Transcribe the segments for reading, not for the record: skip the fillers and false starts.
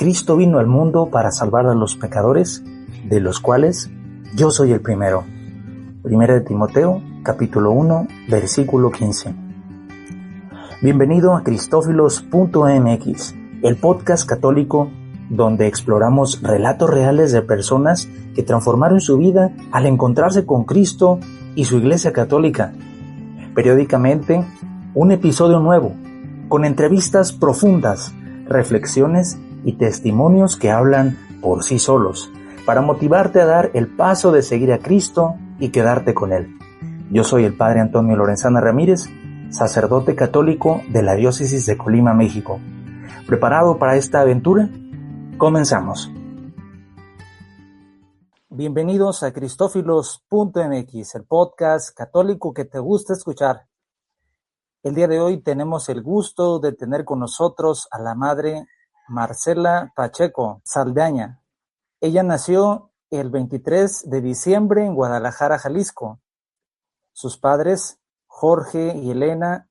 Cristo vino al mundo para salvar a los pecadores, de los cuales yo soy el primero. Primera de Timoteo, capítulo 1, versículo 15. Bienvenido a Cristófilos.mx, el podcast católico donde exploramos relatos reales de personas que transformaron su vida al encontrarse con Cristo y su Iglesia Católica. Periódicamente, un episodio nuevo, con entrevistas profundas, reflexiones y testimonios que hablan por sí solos, para motivarte a dar el paso de seguir a Cristo y quedarte con Él. Yo soy el Padre Antonio Lorenzana Ramírez, sacerdote católico de la Diócesis de Colima, México. ¿Preparado para esta aventura? Comenzamos. Bienvenidos a Cristófilos.mx, el podcast católico que te gusta escuchar. El día de hoy tenemos el gusto de tener con nosotros a la madre Marcela Pacheco Saldaña. Ella nació el 23 de diciembre en Guadalajara, Jalisco. Sus padres, Jorge y Elena,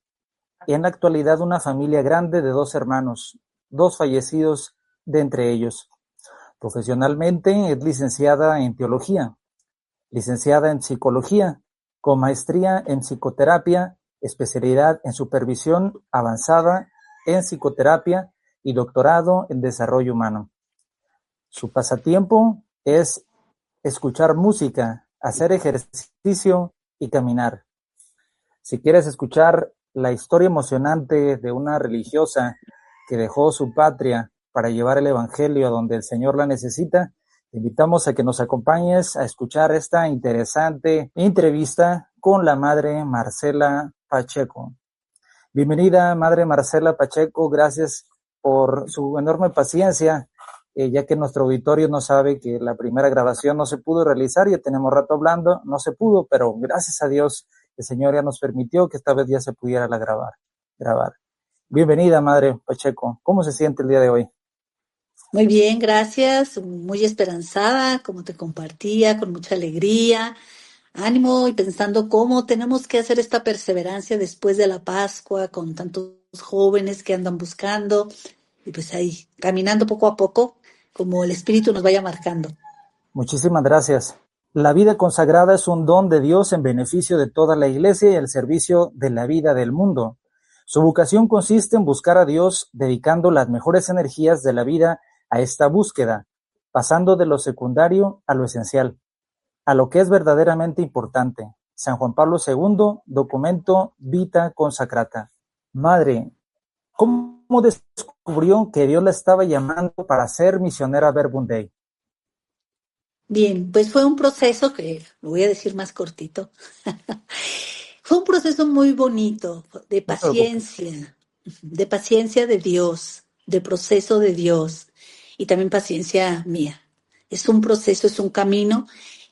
y en la actualidad una familia grande de 2 hermanos, 2 fallecidos de entre ellos. Profesionalmente es licenciada en teología, licenciada en psicología, con maestría en psicoterapia, especialidad en supervisión avanzada en psicoterapia y doctorado en desarrollo humano. Su pasatiempo es escuchar música, hacer ejercicio y caminar. Si quieres escuchar la historia emocionante de una religiosa que dejó su patria para llevar el evangelio a donde el Señor la necesita, te invitamos a que nos acompañes a escuchar esta interesante entrevista con la madre Marcela Pacheco. Bienvenida, madre Marcela Pacheco, gracias por su enorme paciencia, ya que nuestro auditorio no sabe que la primera grabación no se pudo realizar, ya tenemos rato hablando, no se pudo, pero gracias a Dios el Señor ya nos permitió que esta vez ya se pudiera grabar. Bienvenida, madre Pacheco, ¿cómo se siente el día de hoy? Muy bien, gracias, muy esperanzada, como te compartía, con mucha alegría, ánimo y pensando cómo tenemos que hacer esta perseverancia después de la Pascua con tantos jóvenes que andan buscando y pues ahí, caminando poco a poco, como el Espíritu nos vaya marcando. Muchísimas gracias. La vida consagrada es un don de Dios en beneficio de toda la Iglesia y al servicio de la vida del mundo. Su vocación consiste en buscar a Dios dedicando las mejores energías de la vida a esta búsqueda, pasando de lo secundario a lo esencial, a lo que es verdaderamente importante. San Juan Pablo II, documento Vita Consacrata. Madre, ¿cómo descubrió que Dios la estaba llamando para ser misionera Verbum Dei? Bien, pues fue un proceso que, lo voy a decir más cortito, fue un proceso muy bonito, No te preocupes. de paciencia de Dios, de proceso de Dios y también paciencia mía. Es un proceso, es un camino.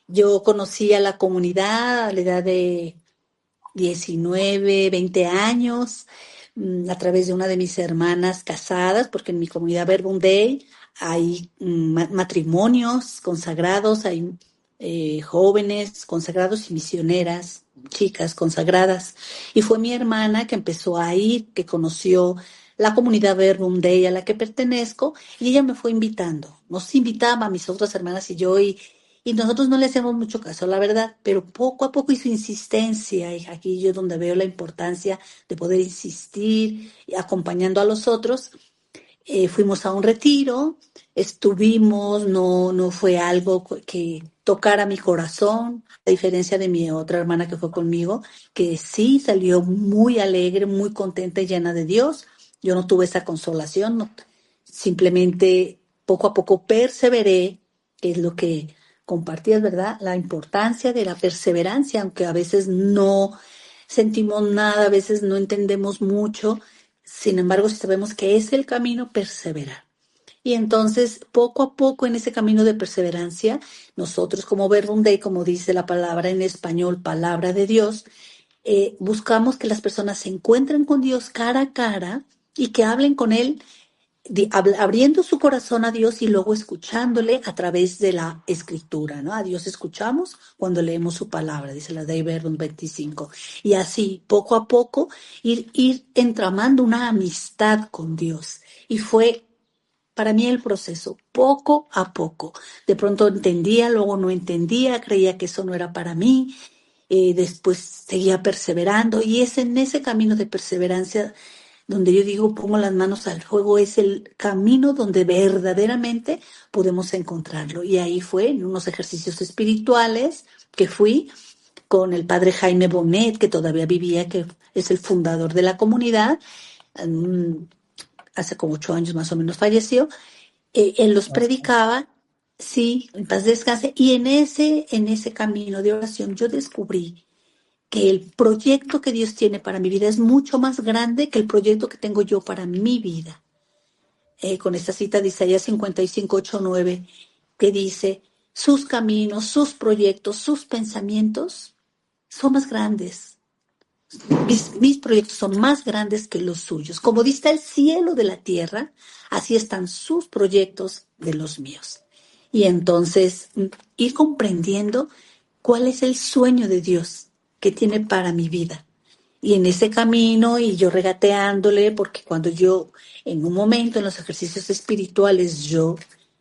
Yo conocí a la comunidad a la edad de 19, 20 años, a través de una de mis hermanas casadas, porque en mi comunidad Verbum Dei hay matrimonios consagrados, hay jóvenes consagrados y misioneras, chicas consagradas. Y fue mi hermana que empezó a ir, que conoció la comunidad Verbum Dei a la que pertenezco, y ella me fue invitando. Nos invitaba a mis otras hermanas y yo, y nosotros no le hacemos mucho caso, la verdad, pero poco a poco hizo insistencia, y aquí yo donde veo la importancia de poder insistir acompañando a los otros. Fuimos a un retiro, estuvimos, no fue algo que tocara mi corazón, a diferencia de mi otra hermana que fue conmigo, que sí salió muy alegre, muy contenta y llena de Dios. Yo no tuve esa consolación, no, simplemente poco a poco perseveré, que es lo que compartías, ¿verdad? La importancia de la perseverancia, aunque a veces no sentimos nada, a veces no entendemos mucho. Sin embargo, si sabemos que es el camino, perseverar. Y entonces, poco a poco en ese camino de perseverancia, nosotros como Verbum Dei, como dice la palabra en español, palabra de Dios, buscamos que las personas se encuentren con Dios cara a cara y que hablen con Él abriendo su corazón a Dios y luego escuchándole a través de la escritura, ¿no? A Dios escuchamos cuando leemos su palabra, dice la Dei Verbum 25. Y así, poco a poco, ir entramando una amistad con Dios. Y fue para mí el proceso, poco a poco. De pronto entendía, luego no entendía, creía que eso no era para mí, después seguía perseverando y es en ese camino de perseverancia donde yo digo, pongo las manos al fuego, es el camino donde verdaderamente podemos encontrarlo. Y ahí fue en unos ejercicios espirituales que fui con el padre Jaime Bonet, que todavía vivía, que es el fundador de la comunidad. Hace como 8 años más o menos falleció. Él los predicaba, sí, en paz descanse, y en ese camino de oración yo descubrí que el proyecto que Dios tiene para mi vida es mucho más grande que el proyecto que tengo yo para mi vida. Con esta cita de Isaías 55, 8, 9, que dice, sus caminos, sus proyectos, sus pensamientos son más grandes. Mis proyectos son más grandes que los suyos. Como dista el cielo de la tierra, así están sus proyectos de los míos. Y entonces ir comprendiendo cuál es el sueño de Dios que tiene para mi vida. Y en ese camino, y yo regateándole, porque cuando yo, en un momento en los ejercicios espirituales, yo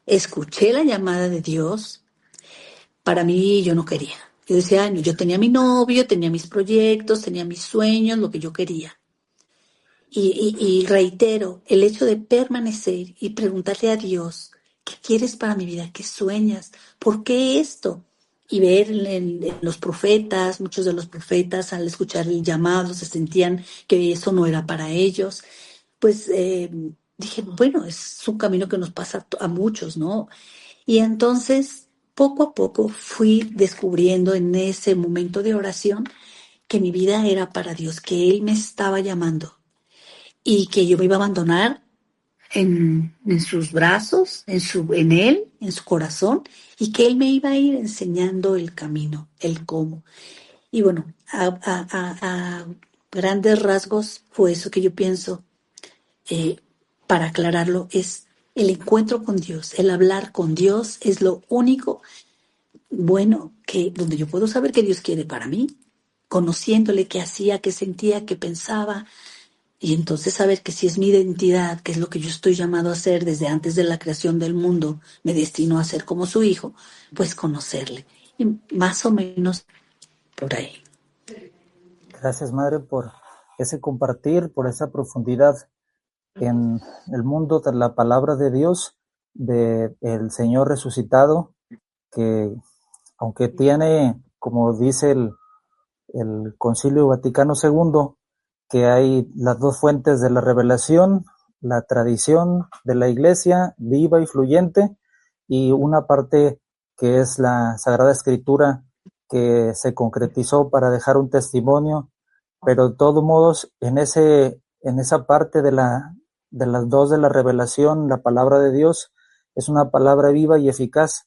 escuché la llamada de Dios, para mí yo no quería. Yo decía, ay, no, yo tenía mi novio, tenía mis proyectos, tenía mis sueños, lo que yo quería. Y reitero, el hecho de permanecer y preguntarle a Dios, ¿qué quieres para mi vida? ¿Qué sueñas? ¿Por qué esto? Y ver en los profetas, muchos de los profetas al escuchar el llamado se sentían que eso no era para ellos. Pues dije, bueno, es un camino que nos pasa a muchos, ¿no? Y entonces, poco a poco fui descubriendo en ese momento de oración que mi vida era para Dios, que Él me estaba llamando y que yo me iba a abandonar en sus brazos, en Él, en su corazón, y que Él me iba a ir enseñando el camino, el cómo. Y bueno, a grandes rasgos fue eso que yo pienso, eh, para aclararlo, es el encuentro con Dios, el hablar con Dios es lo único bueno que donde yo puedo saber qué Dios quiere para mí, conociéndole qué hacía, qué sentía, qué pensaba, y entonces saber que si es mi identidad, que es lo que yo estoy llamado a hacer desde antes de la creación del mundo, me destino a ser como su hijo, pues conocerle. Y más o menos por ahí. Gracias, Madre, por ese compartir, por esa profundidad en el mundo de la palabra de Dios, de el Señor resucitado, que aunque tiene, como dice el Concilio Vaticano II, que hay las dos fuentes de la revelación, la tradición de la Iglesia, viva y fluyente, y una parte que es la Sagrada Escritura, que se concretizó para dejar un testimonio, pero de todos modos, en esa parte de las dos de la revelación, la palabra de Dios es una palabra viva y eficaz,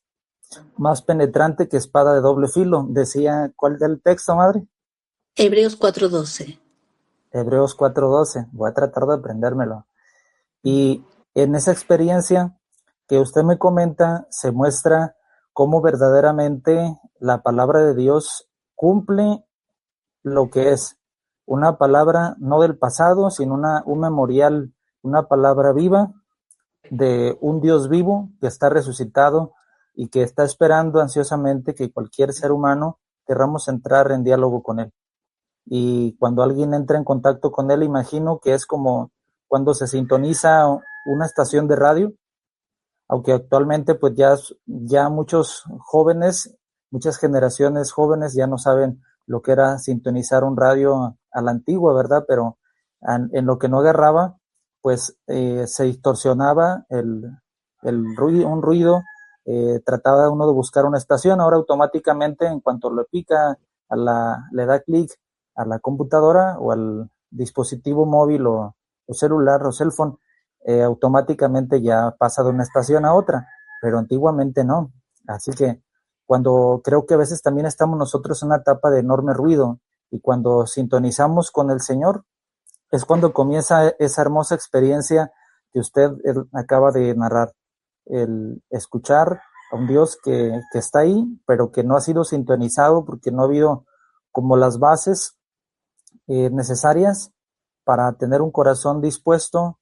más penetrante que espada de doble filo. Decía, ¿cuál del texto, Madre? Hebreos 4:12. Hebreos 4:12. Voy a tratar de aprendérmelo. Y en esa experiencia que usted me comenta, se muestra cómo verdaderamente la palabra de Dios cumple lo que es una palabra no del pasado, sino un memorial, una palabra viva de un Dios vivo que está resucitado y que está esperando ansiosamente que cualquier ser humano querramos entrar en diálogo con él. Y cuando alguien entra en contacto con él, imagino que es como cuando se sintoniza una estación de radio, aunque actualmente pues ya muchos jóvenes, muchas generaciones jóvenes ya no saben lo que era sintonizar un radio a la antigua, ¿verdad? Pero en lo que no agarraba, pues se distorsionaba un ruido, trataba uno de buscar una estación, ahora automáticamente en cuanto le pica, le da clic a la computadora o al dispositivo móvil o celular o cell phone, automáticamente ya pasa de una estación a otra, pero antiguamente no. Así que cuando creo que a veces también estamos nosotros en una etapa de enorme ruido y cuando sintonizamos con el Señor es cuando comienza esa hermosa experiencia que usted acaba de narrar, el escuchar a un Dios que está ahí, pero que no ha sido sintonizado porque no ha habido como las bases necesarias para tener un corazón dispuesto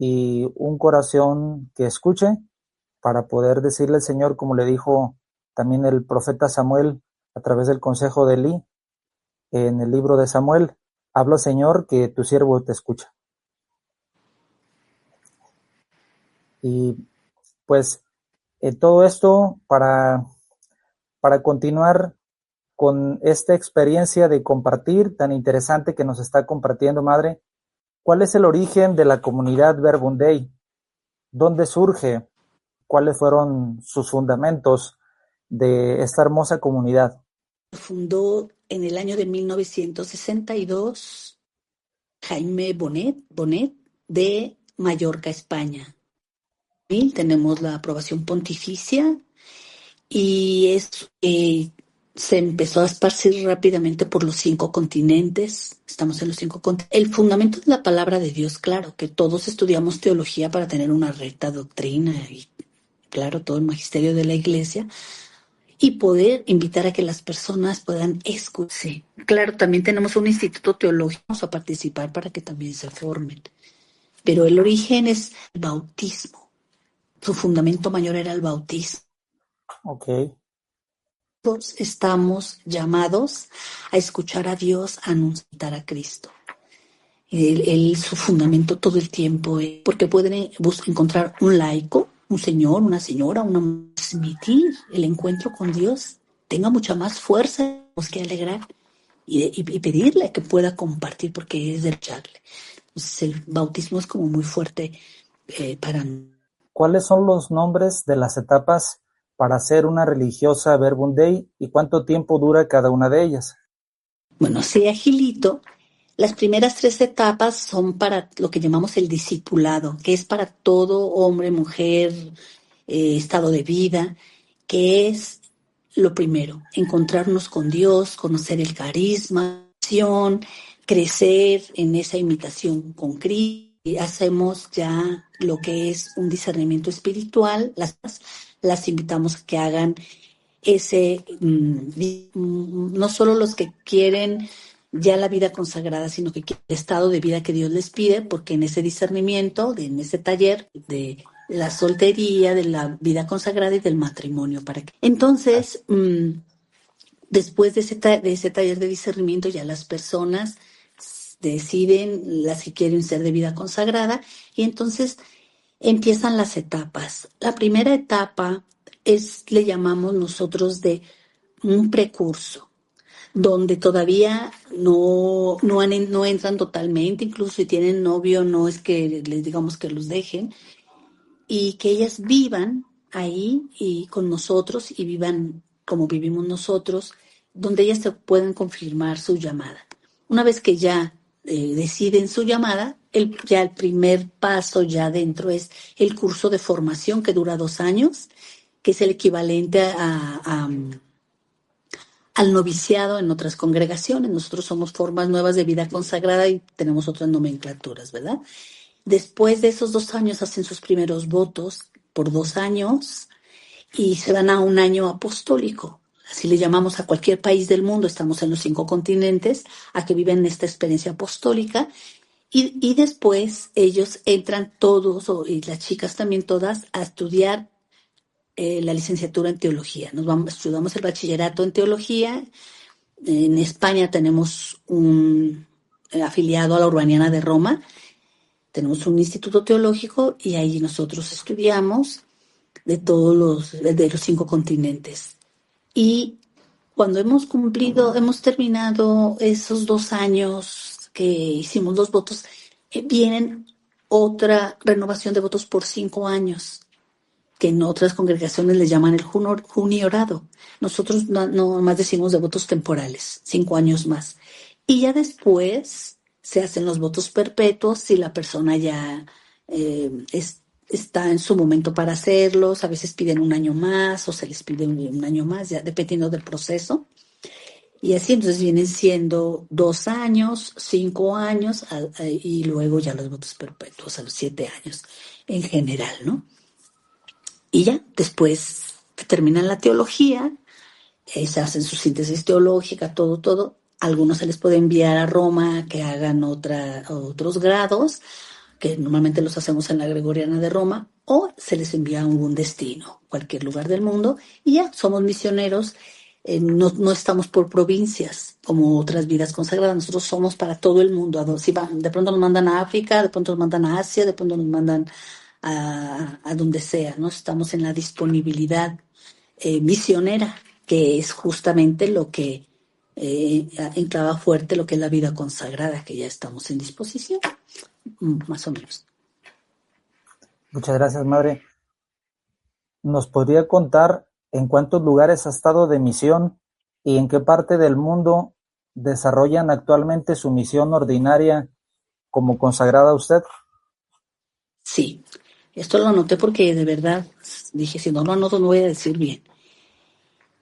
y un corazón que escuche para poder decirle al Señor, como le dijo también el profeta Samuel a través del consejo de Elí en el libro de Samuel: habla, Señor, que tu siervo te escucha. Y pues todo esto para continuar con esta experiencia de compartir tan interesante que nos está compartiendo, Madre. ¿Cuál es el origen de la comunidad Verbum Dei? ¿Dónde surge? ¿Cuáles fueron sus fundamentos de esta hermosa comunidad? Fundó en el año de 1962 Jaime Bonet de Mallorca, España. Tenemos la aprobación pontificia y se empezó a esparcir rápidamente por los 5 continentes. Estamos en los 5 continentes. El fundamento es la palabra de Dios, claro, que todos estudiamos teología para tener una recta doctrina y, claro, todo el magisterio de la Iglesia y poder invitar a que las personas puedan escuchar. Sí. Claro, también tenemos un instituto teológico a participar para que también se formen. Pero el origen es el bautismo. Su fundamento mayor era el bautismo. Ok. Todos estamos llamados a escuchar a Dios, a anunciar a Cristo. Su fundamento todo el tiempo es porque pueden encontrar un laico, un señor, una señora, transmitir el encuentro con Dios, tenga mucha más fuerza que alegrar y pedirle que pueda compartir porque es del charle. Entonces el bautismo es como muy fuerte para nosotros. ¿Cuáles son los nombres de las etapas para ser una religiosa Verbum Dei y cuánto tiempo dura cada una de ellas? Bueno, así agilito. Las primeras 3 etapas son para lo que llamamos el discipulado, que es para todo hombre, mujer, estado de vida, que es lo primero, encontrarnos con Dios, conocer el carisma, crecer en esa imitación con Cristo. Y hacemos ya lo que es un discernimiento espiritual, las invitamos a que hagan ese, no solo los que quieren ya la vida consagrada, sino que quieren el estado de vida que Dios les pide, porque en ese discernimiento, en ese taller de la soltería, de la vida consagrada y del matrimonio. Entonces, después de ese taller de discernimiento, ya las personas deciden las que quieren ser de vida consagrada y entonces empiezan las etapas. La primera etapa le llamamos nosotros de un precurso, donde todavía no entran totalmente, incluso si tienen novio, no es que les digamos que los dejen, y que ellas vivan ahí y con nosotros y vivan como vivimos nosotros, donde ellas se pueden confirmar su llamada. Una vez que ya deciden su llamada, ya el primer paso ya dentro es el curso de formación que dura 2 años, que es el equivalente al noviciado en otras congregaciones. Nosotros somos formas nuevas de vida consagrada y tenemos otras nomenclaturas, ¿verdad? Después de esos 2 años hacen sus primeros votos por 2 años y se van a un año apostólico. Así le llamamos a cualquier país del mundo, estamos en los 5 continentes, a que viven esta experiencia apostólica. Y después ellos entran todos, y las chicas también todas, a estudiar la licenciatura en teología. Estudiamos el bachillerato en teología. En España tenemos un afiliado a la Urbaniana de Roma. Tenemos un instituto teológico y ahí nosotros estudiamos de los 5 continentes. Y cuando hemos terminado esos 2 años que hicimos los votos, vienen otra renovación de votos por 5 años, que en otras congregaciones les llaman el juniorado. Nosotros no más decimos de votos temporales, 5 años más. Y ya después se hacen los votos perpetuos si la persona ya está en su momento para hacerlos. A veces piden un año más o se les pide un año más, ya dependiendo del proceso. Y así entonces vienen siendo 2 años, 5 años y luego ya los votos perpetuos a los 7 años en general, ¿no? Y ya después que terminan la teología, se hacen su síntesis teológica, todo. Algunos se les puede enviar a Roma que hagan otros grados, que normalmente los hacemos en la Gregoriana de Roma, o se les envía a algún destino, cualquier lugar del mundo, y ya somos misioneros. No estamos por provincias como otras vidas consagradas, nosotros somos para todo el mundo. Si de pronto nos mandan a África, de pronto nos mandan a Asia, de pronto nos mandan a donde sea, ¿no? Estamos en la disponibilidad misionera, que es justamente lo que enclava fuerte lo que es la vida consagrada, que ya estamos en disposición, más o menos. Muchas gracias, madre. ¿Nos podría contar en cuántos lugares ha estado de misión y en qué parte del mundo desarrollan actualmente su misión ordinaria como consagrada a usted? Sí, esto lo anoté porque de verdad dije, si no lo anoto no voy a decir bien.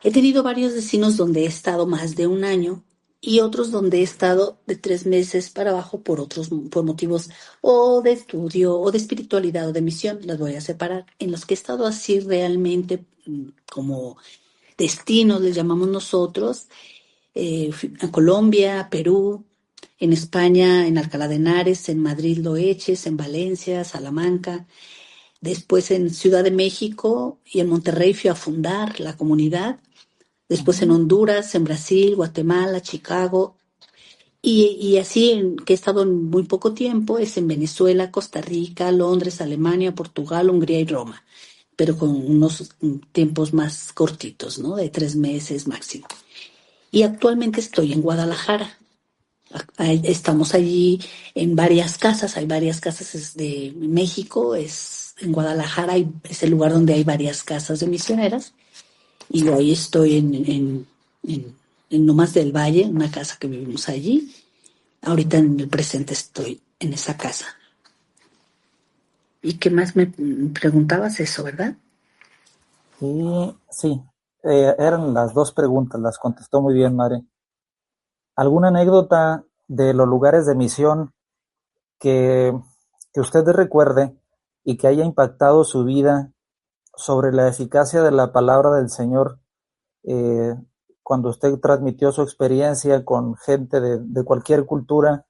He tenido varios destinos donde he estado más de un año y otros donde he estado de 3 meses para abajo por motivos o de estudio o de espiritualidad o de misión. Las voy a separar. En los que he estado así realmente como destinos, les llamamos nosotros, a Colombia, Perú, en España, en Alcalá de Henares, en Madrid Loeches, en Valencia, Salamanca. Después en Ciudad de México y en Monterrey fui a fundar la comunidad. Después en Honduras, en Brasil, Guatemala, Chicago. Y así que he estado en muy poco tiempo es en Venezuela, Costa Rica, Londres, Alemania, Portugal, Hungría y Roma, pero con unos tiempos más cortitos, ¿no? De 3 meses máximo. Y actualmente estoy en Guadalajara. Estamos allí en varias casas, hay varias casas de México, en Guadalajara es el lugar donde hay varias casas de misioneras, y hoy estoy en Lomas del Valle, una casa que vivimos allí. Ahorita en el presente estoy en esa casa. ¿Y qué más me preguntabas eso, verdad? Y sí, eran las dos preguntas, las contestó muy bien, madre. ¿Alguna anécdota de los lugares de misión que, que usted recuerde y que haya impactado su vida sobre la eficacia de la palabra del Señor eh, cuando usted transmitió su experiencia con gente de cualquier cultura,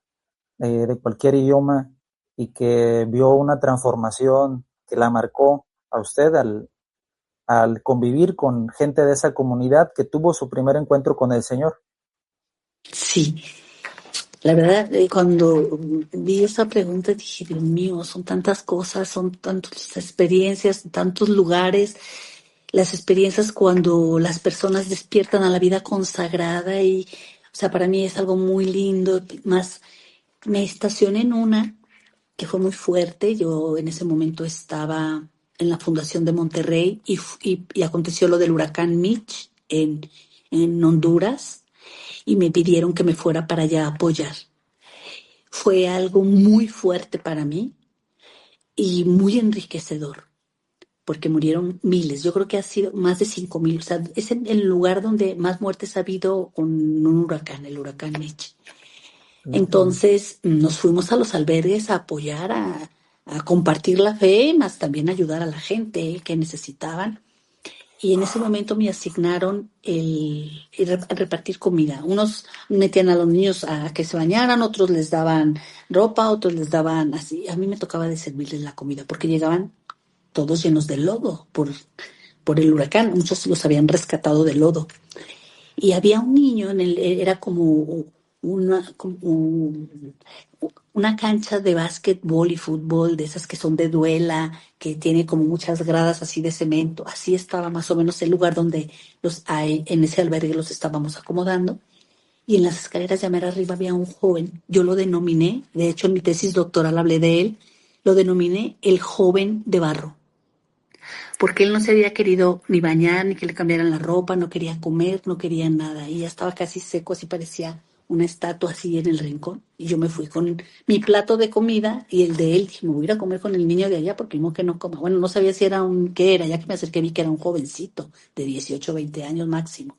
de cualquier idioma, y que vio una transformación que la marcó a usted al convivir con gente de esa comunidad que tuvo su primer encuentro con el Señor? Sí, la verdad, cuando vi esa pregunta dije, Dios mío, son tantas cosas, son tantas experiencias, tantos lugares, las experiencias cuando las personas despiertan a la vida consagrada y, o sea, para mí es algo muy lindo. Más, me estacioné en una que fue muy fuerte. Yo en ese momento estaba en la Fundación de Monterrey y aconteció lo del huracán Mitch en Honduras y me pidieron que me fuera para allá a apoyar. Fue algo muy fuerte para mí y muy enriquecedor, porque murieron miles. Yo creo que ha sido más de 5,000. O sea, es el lugar donde más muertes ha habido con un huracán, el huracán Mitch. Entonces nos fuimos a los albergues a apoyar, a compartir la fe, más también ayudar a la gente que necesitaban. Y en ese momento me asignaron el repartir comida. Unos metían a los niños a que se bañaran, otros les daban ropa, otros les daban así. A mí me tocaba de servirles la comida porque llegaban todos llenos de lodo por el huracán. Muchos los habían rescatado del lodo. Y había un niño, era como una cancha de básquetbol y fútbol, de esas que son de duela, que tiene como muchas gradas así de cemento. Así estaba más o menos el lugar donde en ese albergue los estábamos acomodando. Y en las escaleras de mera arriba había un joven. Yo lo denominé, de hecho en mi tesis doctoral hablé de él, lo denominé el joven de barro, porque él no se había querido ni bañar, ni que le cambiaran la ropa, no quería comer, no quería nada, y ya estaba casi seco, así parecía una estatua así en el rincón. Y yo me fui con mi plato de comida y el de él, dije, me voy a ir a comer con el niño de allá porque no que no coma. Bueno, no sabía si era qué era, ya que me acerqué vi que era un jovencito de 18 20 años máximo.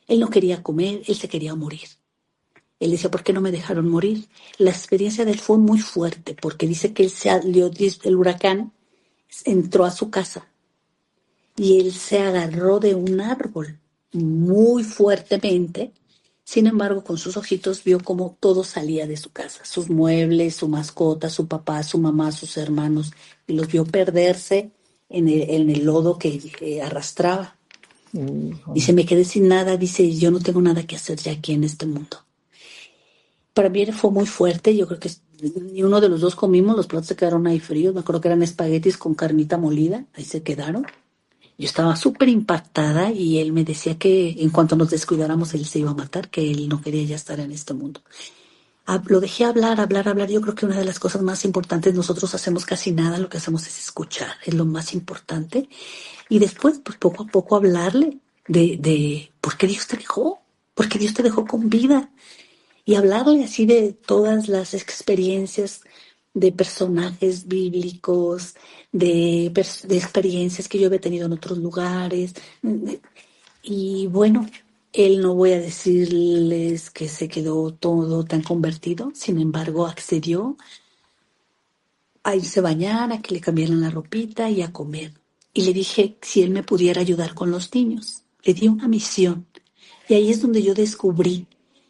Él no quería comer, él se quería morir. Él decía, ¿por qué no me dejaron morir? La experiencia de él fue muy fuerte porque dice que él el huracán entró a su casa y él se agarró de un árbol muy fuertemente Sin embargo, con sus ojitos vio cómo todo salía de su casa, sus muebles, su mascota, su papá, su mamá, sus hermanos, y los vio perderse en el lodo que arrastraba. Dice, Híjole. me quedé sin nada, dice, yo no tengo nada que hacer ya aquí en este mundo. Para mí fue muy fuerte, yo creo que ni uno de los dos comimos, los platos se quedaron ahí fríos, me acuerdo que eran espaguetis con carnita molida, ahí se quedaron. Yo estaba súper impactada y él me decía que en cuanto nos descuidáramos él se iba a matar, que él no quería ya estar en este mundo. Lo dejé hablar, hablar, hablar. Yo creo que una de las cosas más importantes, nosotros hacemos casi nada, lo que hacemos es escuchar, es lo más importante. Y después, pues poco a poco hablarle de por qué Dios te dejó, por qué Dios te dejó con vida. Y hablarle así de todas las experiencias de personajes bíblicos, de experiencias que yo había tenido en otros lugares. Y bueno, él no voy a decirles que se quedó todo tan convertido, sin embargo, accedió a irse a bañar, a que le cambiaran la ropita y a comer. Y le dije si él me pudiera ayudar con los niños. Le di una misión. Y ahí es donde yo descubrí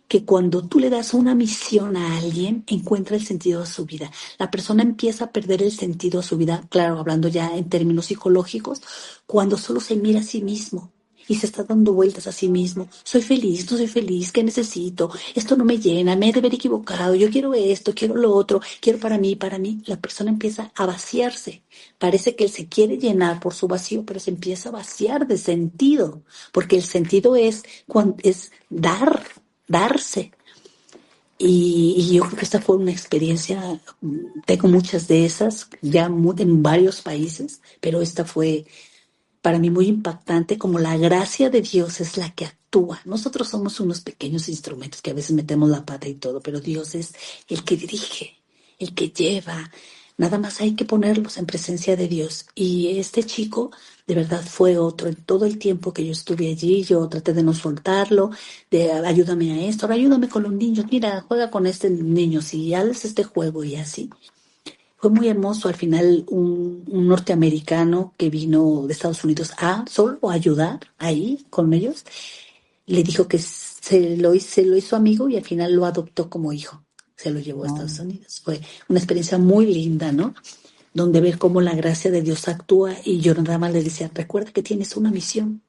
que cuando tú le das una misión a alguien, encuentra el sentido a su vida. La persona empieza a perder el sentido a su vida, claro, hablando ya en términos psicológicos, cuando solo se mira a sí mismo y se está dando vueltas a sí mismo. Soy feliz, no soy feliz, ¿qué necesito? Esto no me llena, me he de haber equivocado, yo quiero esto, quiero lo otro, quiero para mí, para mí. La persona empieza a vaciarse. Parece que él se quiere llenar por su vacío, pero se empieza a vaciar de sentido, porque el sentido es darse. Y yo creo que esta fue una experiencia, tengo muchas de esas, ya en varios países, pero esta fue para mí muy impactante, como la gracia de Dios es la que actúa. Nosotros somos unos pequeños instrumentos que a veces metemos la pata y todo, pero Dios es el que dirige, el que lleva. Nada más hay que ponerlos en presencia de Dios. Y este chico de verdad fue otro. En todo el tiempo que yo estuve allí, yo traté de no soltarlo, de ayúdame a esto, ahora ayúdame con los niños, mira, juega con este niño, si haces este juego y así. Fue muy hermoso al final un norteamericano que vino de Estados Unidos a solo a ayudar ahí con ellos. Le dijo que se lo hizo amigo y al final lo adoptó como hijo. Se lo llevó a Estados No, Unidos. Fue una experiencia muy linda, ¿no? Donde ver cómo la gracia de Dios actúa y yo nada más le decía, recuerda que tienes una misión.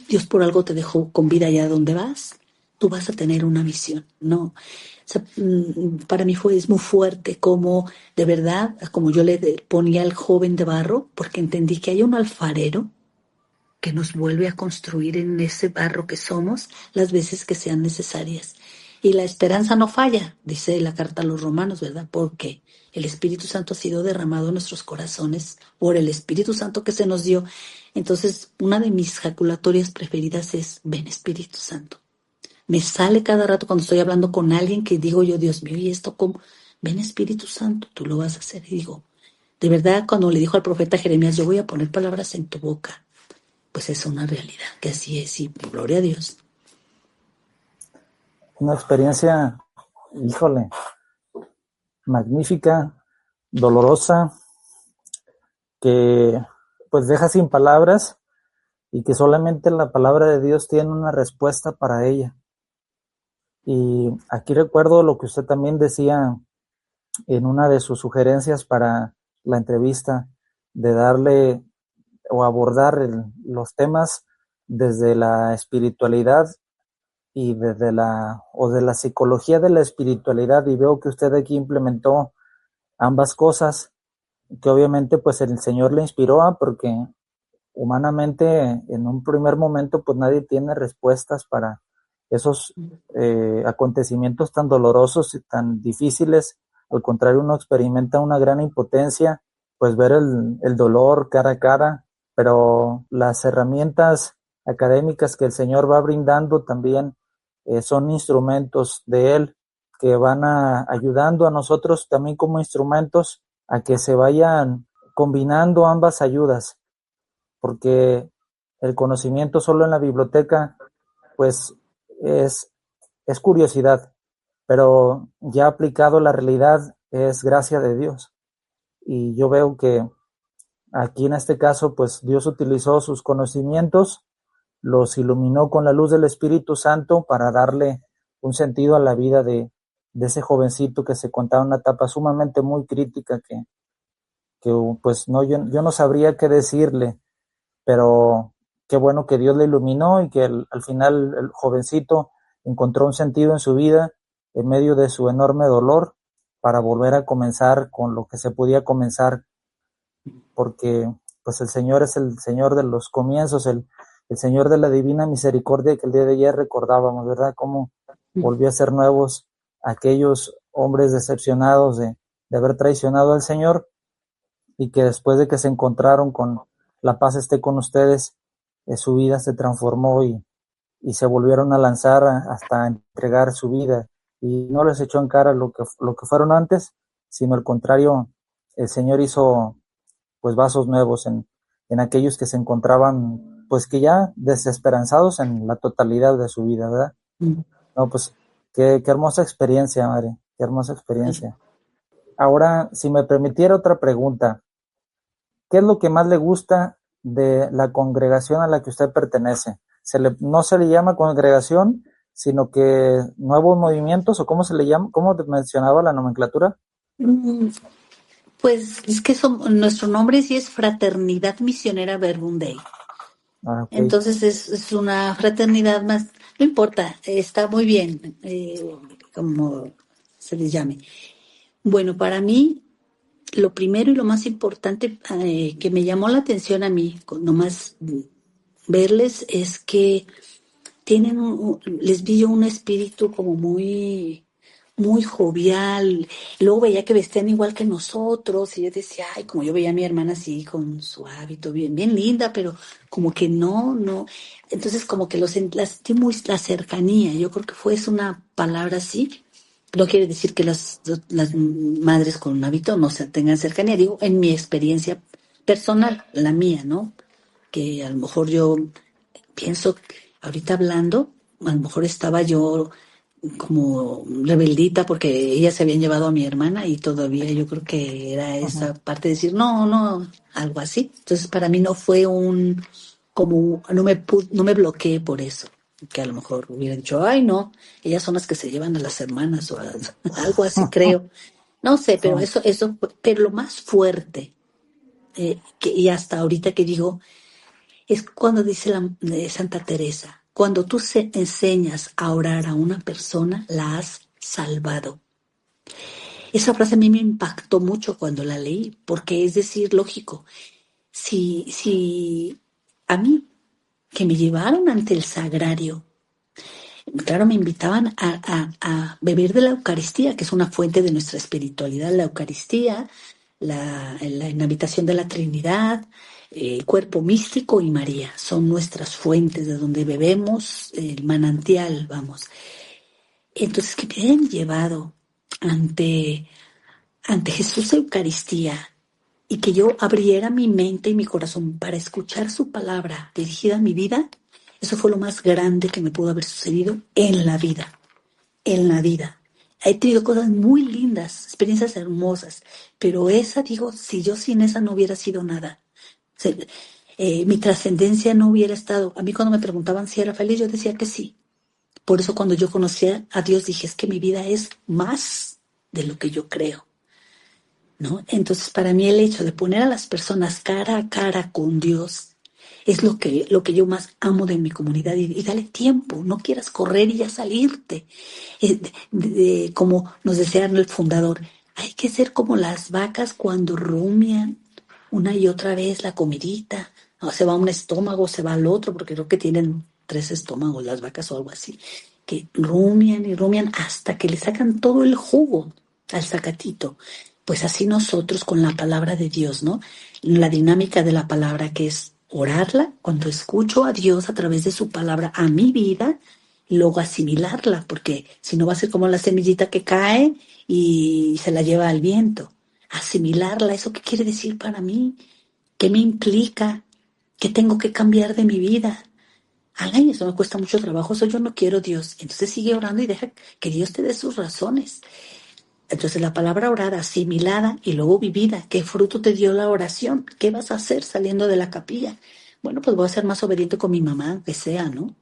Dios por algo te dejó con vida allá donde vas. Tú vas a tener una misión, ¿no? O sea, para mí es muy fuerte como, de verdad, como yo ponía al joven de barro, porque entendí que hay un alfarero que nos vuelve a construir en ese barro que somos las veces que sean necesarias. Y la esperanza no falla, dice la carta a los romanos, ¿verdad? Porque el Espíritu Santo ha sido derramado en nuestros corazones por el Espíritu Santo que se nos dio. Entonces, una de mis jaculatorias preferidas es, ven Espíritu Santo. Me sale cada rato cuando estoy hablando con alguien que digo yo, Dios mío, ¿y esto cómo? Ven Espíritu Santo, tú lo vas a hacer. Y digo, de verdad, cuando le dijo al profeta Jeremías, yo voy a poner palabras en tu boca, pues es una realidad, que así es, y gloria a Dios. una experiencia, híjole, magnífica, dolorosa, que pues deja sin palabras y que solamente la palabra de Dios tiene una respuesta para ella. Y aquí recuerdo lo que usted también decía en una de sus sugerencias para la entrevista, de darle o abordar los temas desde la espiritualidad y desde de la psicología de la espiritualidad, y veo que usted aquí implementó ambas cosas, que obviamente pues el Señor le inspiró, porque humanamente en un primer momento pues nadie tiene respuestas para esos acontecimientos tan dolorosos y tan difíciles. Al contrario, uno experimenta una gran impotencia, pues ver el dolor cara a cara, pero las herramientas académicas que el Señor va brindando también son instrumentos de Él, que van ayudando a nosotros también como instrumentos a que se vayan combinando ambas ayudas, porque el conocimiento solo en la biblioteca pues es, es curiosidad, pero ya aplicado a la realidad es gracia de Dios. Y yo veo que aquí en este caso pues Dios utilizó sus conocimientos, los iluminó con la luz del Espíritu Santo para darle un sentido a la vida de ese jovencito que se contaba una etapa sumamente muy crítica que pues no, yo no sabría qué decirle, pero qué bueno que Dios le iluminó y que al final el jovencito encontró un sentido en su vida en medio de su enorme dolor para volver a comenzar con lo que se podía comenzar, porque pues el Señor es el Señor de los comienzos, el Señor de la divina misericordia que el día de ayer recordábamos, ¿verdad? Cómo volvió a ser nuevos aquellos hombres decepcionados de haber traicionado al Señor, y que después de que se encontraron con la paz esté con ustedes, su vida se transformó y se volvieron a lanzar hasta entregar su vida, y no les echó en cara lo que fueron antes, sino al contrario, el Señor hizo pues vasos nuevos en aquellos que se encontraban pues que ya desesperanzados en la totalidad de su vida, ¿verdad? No, pues qué hermosa experiencia, madre, qué hermosa experiencia. Ahora, si me permitiera otra pregunta, ¿qué es lo que más le gusta de la congregación a la que usted pertenece? No se le llama congregación, sino que nuevos movimientos, o cómo se le llama, cómo mencionaba la nomenclatura. Pues es que nuestro nombre sí es Fraternidad Misionera Verbum Dei. Okay. Entonces es una fraternidad más, no importa, está muy bien, como se les llame. Bueno, para mí, lo primero y lo más importante que me llamó la atención a mí, nomás verles, es que tienen les vi yo un espíritu como muy jovial. Luego veía que vestían igual que nosotros y yo decía, ay, como yo veía a mi hermana así con su hábito bien linda, pero como que no. Entonces como que la sentí muy la cercanía. Yo creo que es una palabra así. No quiere decir que las madres con un hábito no se tengan cercanía. Digo, en mi experiencia personal, la mía, ¿no? Que a lo mejor yo pienso, ahorita hablando, a lo mejor estaba yo como rebeldita porque ellas se habían llevado a mi hermana y todavía yo creo que era esa parte de decir, no, algo así. Entonces para mí no fue no me bloqueé por eso. Que a lo mejor hubieran dicho, ay no, ellas son las que se llevan a las hermanas o algo así creo. No sé, pero pero lo más fuerte, y hasta ahorita que digo, es cuando dice Santa Teresa, cuando tú enseñas a orar a una persona, la has salvado. Esa frase a mí me impactó mucho cuando la leí, porque es decir, lógico, si a mí, que me llevaron ante el sagrario, claro, me invitaban a beber de la Eucaristía, que es una fuente de nuestra espiritualidad, la Eucaristía, la inhabitación de la Trinidad, cuerpo místico y María. Son nuestras fuentes de donde bebemos, el manantial, vamos. Entonces, que me hayan llevado ante Jesús Eucaristía y que yo abriera mi mente y mi corazón para escuchar su palabra dirigida a mi vida, eso fue lo más grande que me pudo haber sucedido en la vida. En la vida. He tenido cosas muy lindas, experiencias hermosas, pero esa, digo, si yo sin esa no hubiera sido nada, mi trascendencia no hubiera estado. A mí cuando me preguntaban si era feliz, yo decía que sí. Por eso cuando yo conocí a Dios dije, es que mi vida es más de lo que yo creo, ¿no? Entonces para mí el hecho de poner a las personas cara a cara con Dios es lo que yo más amo de mi comunidad, y dale tiempo, no quieras correr y ya salirte. Como nos decía el fundador, hay que ser como las vacas cuando rumian una y otra vez la comidita. No, se va a un estómago, se va al otro, porque creo que tienen 3 estómagos las vacas o algo así, que rumian y rumian hasta que le sacan todo el jugo al zacatito. Pues así nosotros con la palabra de Dios, ¿no? La dinámica de la palabra, que es orarla, cuando escucho a Dios a través de su palabra a mi vida, y luego asimilarla, porque si no va a ser como la semillita que cae y se la lleva al viento. Asimilarla, ¿eso qué quiere decir para mí? ¿Qué me implica? ¿Qué tengo que cambiar de mi vida? Ay, eso me cuesta mucho trabajo, eso yo no quiero, Dios. Entonces sigue orando y deja que Dios te dé sus razones. Entonces la palabra orar asimilada y luego vivida, ¿qué fruto te dio la oración? ¿Qué vas a hacer saliendo de la capilla? Bueno, pues voy a ser más obediente con mi mamá, aunque sea, ¿no?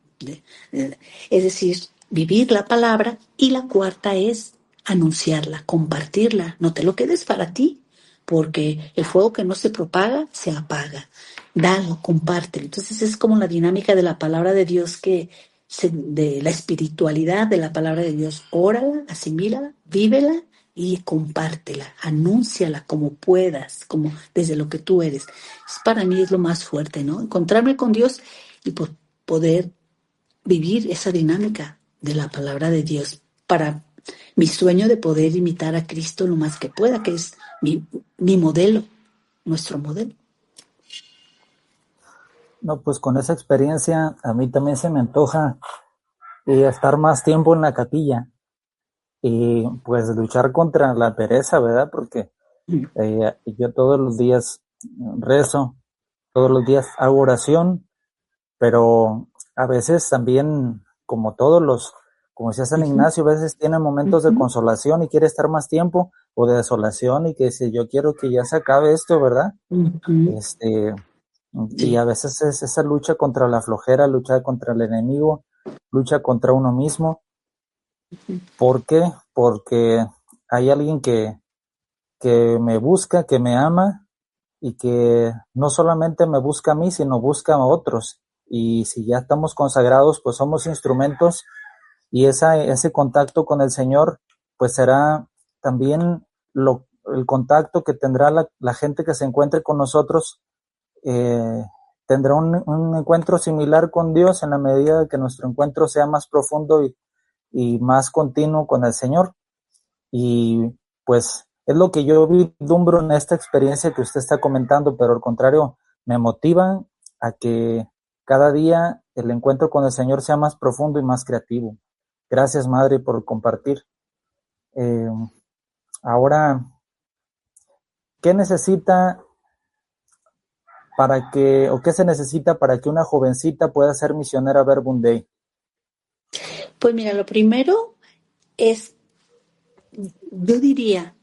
Es decir, vivir la palabra, y la cuarta es anunciarla, compartirla. No te lo quedes para ti, porque el fuego que no se propaga se apaga. Dalo, compártelo. Entonces es como la dinámica de la palabra de Dios, de la espiritualidad de la palabra de Dios. Órala, asimílala, vívela y compártela, anúnciala como puedas, como desde lo que tú eres. Para mí es lo más fuerte, ¿no? Encontrarme con Dios y poder vivir esa dinámica de la palabra de Dios para mi sueño de poder imitar a Cristo lo más que pueda, que es mi modelo, nuestro modelo. No, pues con esa experiencia a mí también se me antoja estar más tiempo en la capilla y pues luchar contra la pereza, ¿verdad? Porque yo todos los días rezo, todos los días hago oración, pero a veces también, como decía San Uh-huh. Ignacio, a veces tiene momentos de Uh-huh. consolación y quiere estar más tiempo, o de desolación y que dice, yo quiero que ya se acabe esto, ¿verdad? Uh-huh. Este, y Sí. a veces es esa lucha contra la flojera, lucha contra el enemigo, lucha contra uno mismo. ¿Por qué? Porque hay alguien que me busca, que me ama y que no solamente me busca a mí, sino busca a otros. Y si ya estamos consagrados, pues somos instrumentos y ese contacto con el Señor, pues será también el contacto que tendrá la gente que se encuentre con nosotros, eh, tendrá un encuentro similar con Dios en la medida de que nuestro encuentro sea más profundo y más continuo con el Señor. Y pues es lo que yo vislumbro en esta experiencia que usted está comentando, pero al contrario, me motiva a que cada día el encuentro con el Señor sea más profundo y más creativo. Gracias, Madre, por compartir. Eh, Ahora, ¿qué necesita o qué se necesita para que una jovencita pueda ser misionera Verbum Dei? Pues mira, lo primero es, yo diría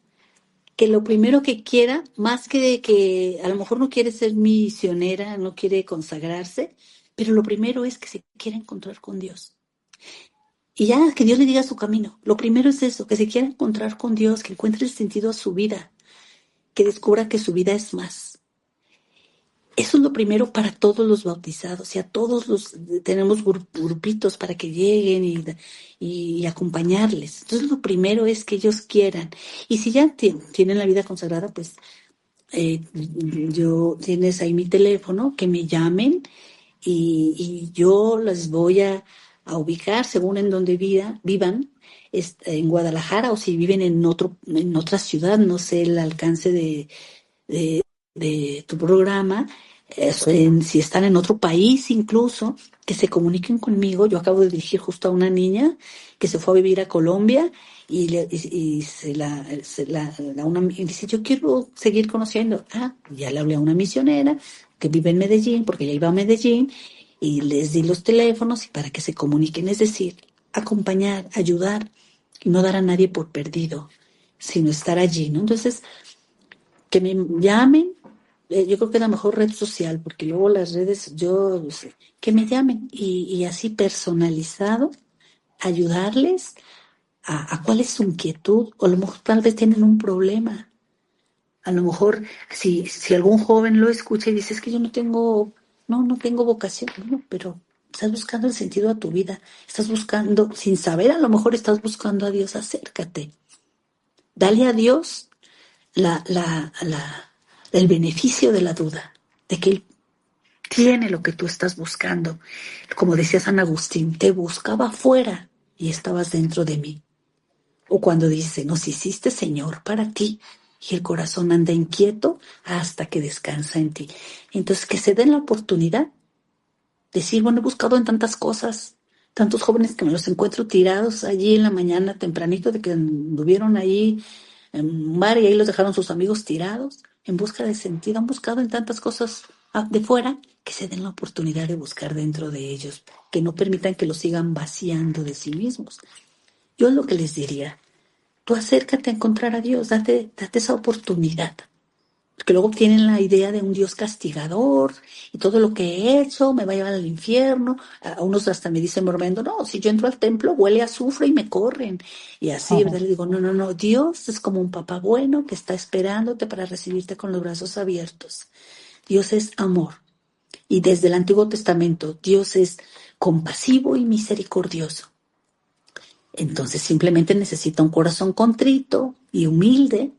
que lo primero que quiera, más que de que a lo mejor no quiere ser misionera, no quiere consagrarse, pero lo primero es que se quiera encontrar con Dios. Y ya que Dios le diga su camino. Lo primero es eso, que se quiera encontrar con Dios, que encuentre el sentido a su vida, que descubra que su vida es más. Eso es lo primero para todos los bautizados, y a todos los tenemos grupitos para que lleguen y acompañarles. Entonces lo primero es que ellos quieran. Y si ya tienen la vida consagrada, pues tienes ahí mi teléfono, que me llamen y yo las voy a ubicar según en donde vivan, en Guadalajara, o si viven en otra ciudad, no sé el alcance de, de tu programa, Sí, si están en otro país incluso, que se comuniquen conmigo. Yo acabo de dirigir justo a una niña que se fue a vivir a Colombia y y dice, yo quiero seguir conociendo. Ah, ya le hablé a una misionera que vive en Medellín, porque ella iba a Medellín, y les di los teléfonos y para que se comuniquen, es decir, acompañar, ayudar y no dar a nadie por perdido, sino estar allí, ¿no? Entonces, que me llamen, yo creo que es la mejor red social, porque luego las redes, yo no sé, que me llamen y así personalizado, ayudarles a cuál es su inquietud, o a lo mejor tal vez tienen un problema. A lo mejor si algún joven lo escucha y dice, es que yo no tengo vocación, no, pero estás buscando el sentido a tu vida, estás buscando, sin saber, a lo mejor estás buscando a Dios, acércate, dale a Dios la, la, la, el beneficio de la duda, de que Él tiene lo que tú estás buscando. Como decía San Agustín, te buscaba afuera y estabas dentro de mí. O cuando dice, nos hiciste Señor para ti, y el corazón anda inquieto hasta que descansa en ti. Entonces, que se den la oportunidad de decir, bueno, he buscado en tantas cosas, tantos jóvenes que me los encuentro tirados allí en la mañana tempranito, de que anduvieron ahí en un bar y ahí los dejaron sus amigos tirados en busca de sentido. Han buscado en tantas cosas de fuera, que se den la oportunidad de buscar dentro de ellos, que no permitan que los sigan vaciando de sí mismos. Yo es lo que les diría, tú acércate a encontrar a Dios, date esa oportunidad. que luego tienen la idea de un Dios castigador y todo lo que he hecho me va a llevar al infierno. A unos hasta me dicen bromeando, no, si yo entro al templo huele a azufre y me corren. Y así, ¿verdad? Le digo, no, no, no, Dios es como un papá bueno que está esperándote para recibirte con los brazos abiertos. Dios es amor. Y desde el Antiguo Testamento, Dios es compasivo y misericordioso. Entonces simplemente necesita un corazón contrito y humilde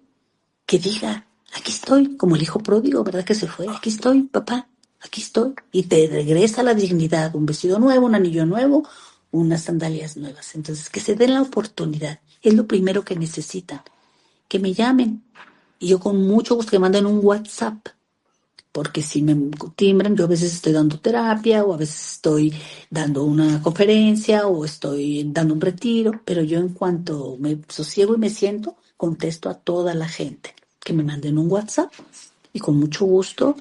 que diga, aquí estoy, como el hijo pródigo, ¿verdad que se fue? Aquí estoy, papá, aquí estoy. Y te regresa la dignidad, un vestido nuevo, un anillo nuevo, unas sandalias nuevas. Entonces, que se den la oportunidad. Es lo primero que necesitan. Que me llamen. Y yo con mucho gusto que manden un WhatsApp. Porque si me timbran, yo a veces estoy dando terapia o a veces estoy dando una conferencia o estoy dando un retiro, pero yo en cuanto me sosiego y me siento, contesto a toda la gente que me manden un WhatsApp y con mucho gusto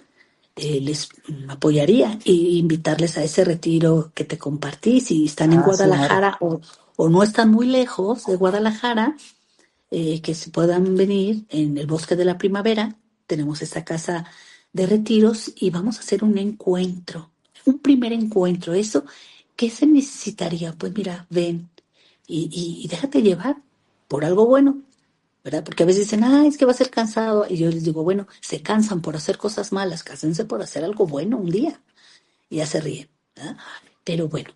les apoyaría y invitarles a ese retiro que te compartí. Si están en Sí, madre. Guadalajara o no están muy lejos de Guadalajara, que se puedan venir en el Bosque de la Primavera. Tenemos esta casa de retiros y vamos a hacer un encuentro, un primer encuentro. Eso, ¿qué se necesitaría? Pues mira, ven y déjate llevar por algo bueno, ¿verdad? Porque a veces dicen, es que va a ser cansado. Y yo les digo, bueno, se cansan por hacer cosas malas, cánsense por hacer algo bueno un día. Y ya se ríen, ¿verdad? Pero bueno,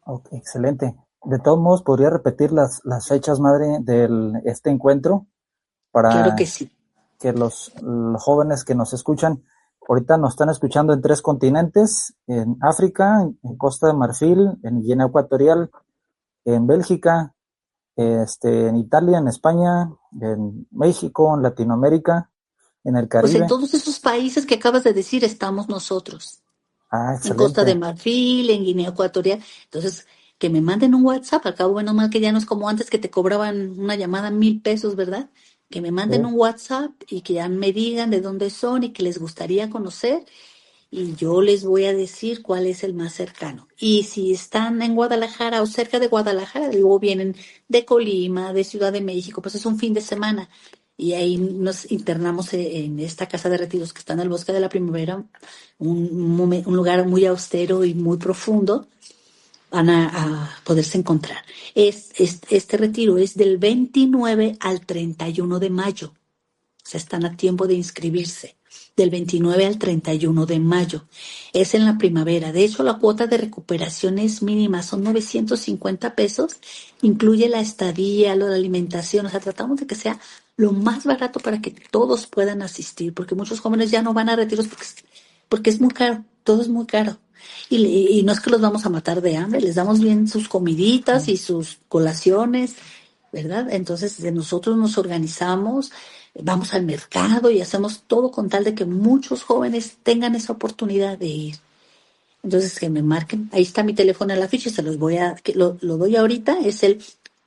Ok, excelente. De todos modos, ¿podría repetir las fechas, madre, de este encuentro claro que para sí. que los jóvenes que nos escuchan, ahorita nos están escuchando en 3 continentes, en África, en Costa de Marfil, en Guinea Ecuatorial, en Bélgica, en Italia, en España, en México, en Latinoamérica, en el Pues en Caribe? todos esos países que acabas de decir estamos nosotros. En Costa de Excelente. Marfil, en Guinea Ecuatorial. Entonces, que me manden un WhatsApp, al cabo, bueno, mal que ya no es como antes que te cobraban una llamada 1,000 pesos, ¿verdad? Que me Sí. manden un WhatsApp y que ya me digan de dónde son y que les gustaría conocer y yo les voy a decir cuál es el más cercano. Y si están en Guadalajara o cerca de Guadalajara, luego vienen de Colima, de Ciudad de México, pues es un fin de semana. Y ahí nos internamos en esta casa de retiros que está en el Bosque de la Primavera, un lugar muy austero y muy profundo. Van a poderse encontrar. Este retiro es del 29 al 31 de mayo. O sea, están a tiempo de inscribirse del 29 al 31 de mayo. Es en la primavera. De hecho, la cuota de recuperación es mínima, son 950 pesos. Incluye la estadía, la alimentación. O sea, tratamos de que sea lo más barato para que todos puedan asistir, porque muchos jóvenes ya no van a retiros porque es muy caro, todo es muy caro. Y no es que los vamos a matar de hambre, les damos bien sus comiditas y sus colaciones, ¿verdad? Entonces, nosotros nos organizamos, vamos al mercado y hacemos todo con tal de que muchos jóvenes tengan esa oportunidad de ir. Entonces, que me marquen. Ahí está mi teléfono en la ficha, se los voy a, lo doy ahorita, es el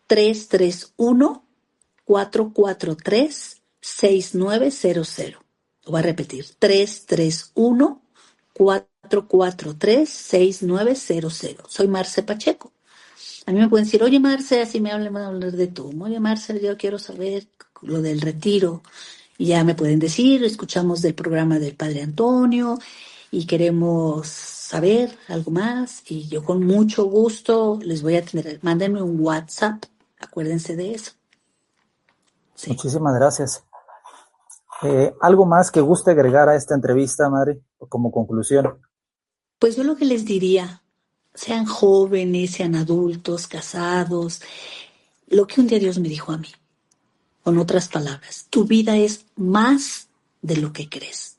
331-443-6900. Lo voy a repetir, 331-443-6900. Soy Marce Pacheco. A mí me pueden decir, oye Marce, así me hablan, van a hablar de tú. Oye Marce, yo quiero saber lo del retiro. Y ya me pueden decir, escuchamos del programa del Padre Antonio y queremos saber algo más. Y yo con mucho gusto les voy a tener, mándenme un WhatsApp, acuérdense de eso. Sí. Muchísimas gracias. ¿Algo más que guste agregar a esta entrevista, madre, como conclusión? Pues yo lo que les diría, sean jóvenes, sean adultos, casados, lo que un día Dios me dijo a mí. Con otras palabras, tu vida es más de lo que crees.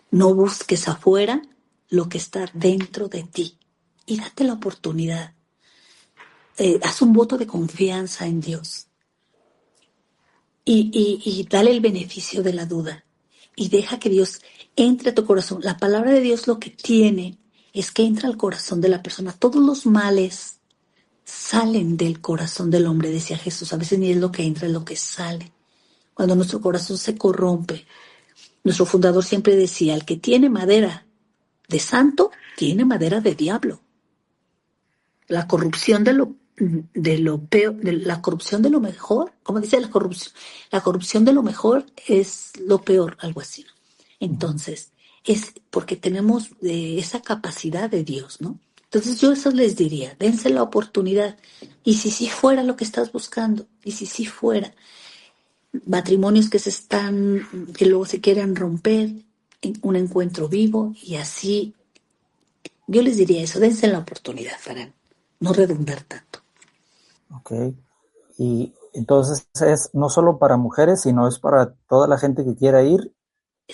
No busques afuera lo que está dentro de ti y date la oportunidad. Haz un voto de confianza en Dios y dale el beneficio de la duda y deja que Dios entre a tu corazón. La palabra de Dios lo que tiene es que entra al corazón de la persona. Todos los males salen del corazón del hombre, decía Jesús. A veces ni es lo que entra, es lo que sale. Cuando nuestro corazón se corrompe, nuestro fundador siempre decía, el que tiene madera de santo, tiene madera de diablo. La corrupción de lo peor, de la corrupción de lo mejor, como dice la corrupción de lo mejor es lo peor, algo así, ¿no? Ujú. Entonces, es porque tenemos esa capacidad de Dios, ¿no? Entonces yo eso les diría, dense la oportunidad. Y si sí fuera lo que estás buscando, y si sí fuera matrimonios que luego se quieren romper, en un encuentro vivo, y así, yo les diría eso, dense la oportunidad para no redundar tanto. Ok. Y entonces es no solo para mujeres, sino es para toda la gente que quiera ir.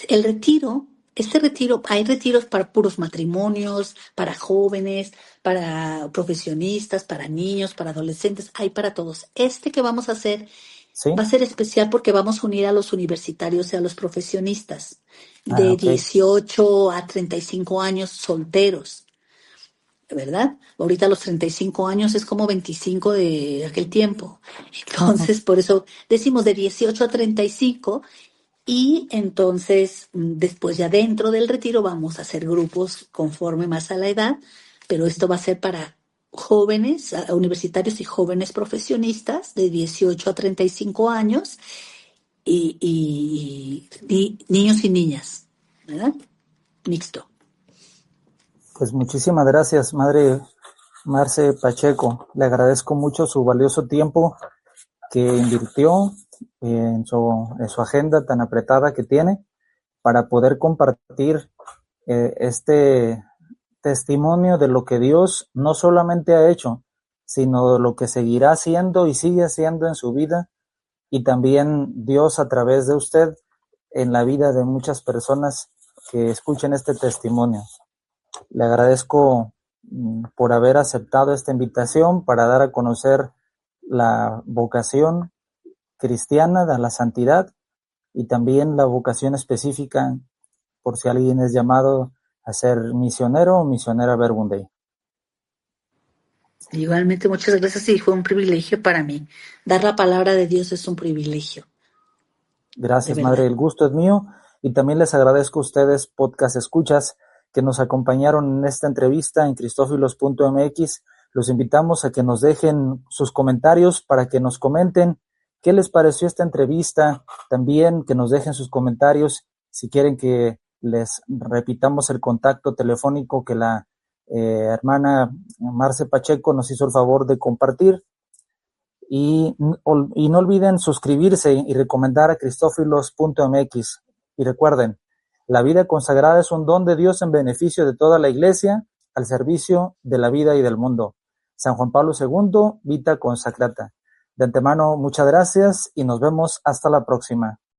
El retiro, este retiro, hay retiros para puros matrimonios, para jóvenes, para profesionistas, para niños, para adolescentes, hay para todos. Este que vamos a hacer ¿Sí? va a ser especial porque vamos a unir a los universitarios y a los profesionistas Ah, de ok. 18 a 35 años solteros, ¿verdad? Ahorita los 35 años es como 25 de aquel tiempo. Entonces, por eso decimos de 18 a 35. Y entonces, después ya dentro del retiro vamos a hacer grupos conforme más a la edad, pero esto va a ser para jóvenes, universitarios y jóvenes profesionistas de 18 a 35 años y niños y niñas, ¿verdad? Mixto. Pues muchísimas gracias, Madre Marce Pacheco. Le agradezco mucho su valioso tiempo que invirtió en su agenda tan apretada que tiene para poder compartir este testimonio de lo que Dios no solamente ha hecho, sino de lo que seguirá haciendo y sigue haciendo en su vida, y también Dios a través de usted en la vida de muchas personas que escuchen este testimonio. Le agradezco por haber aceptado esta invitación para dar a conocer la vocación cristiana de la santidad y también la vocación específica por si alguien es llamado a ser misionero o misionera Verbum Dei. Igualmente, muchas gracias y fue un privilegio para mí. Dar la palabra de Dios es un privilegio, de Gracias, Madre, verdad. el gusto es mío, y también les agradezco a ustedes, podcast escuchas, que nos acompañaron en esta entrevista en cristófilos.mx. Los invitamos a que nos dejen sus comentarios para que nos comenten qué les pareció esta entrevista, también que nos dejen sus comentarios si quieren que les repitamos el contacto telefónico que la hermana Marce Pacheco nos hizo el favor de compartir. Y no olviden suscribirse y recomendar a cristófilos.mx. Y recuerden, la vida consagrada es un don de Dios en beneficio de toda la Iglesia, al servicio de la vida y del mundo. San Juan Pablo II, Vita Consacrata. De antemano, muchas gracias y nos vemos hasta la próxima.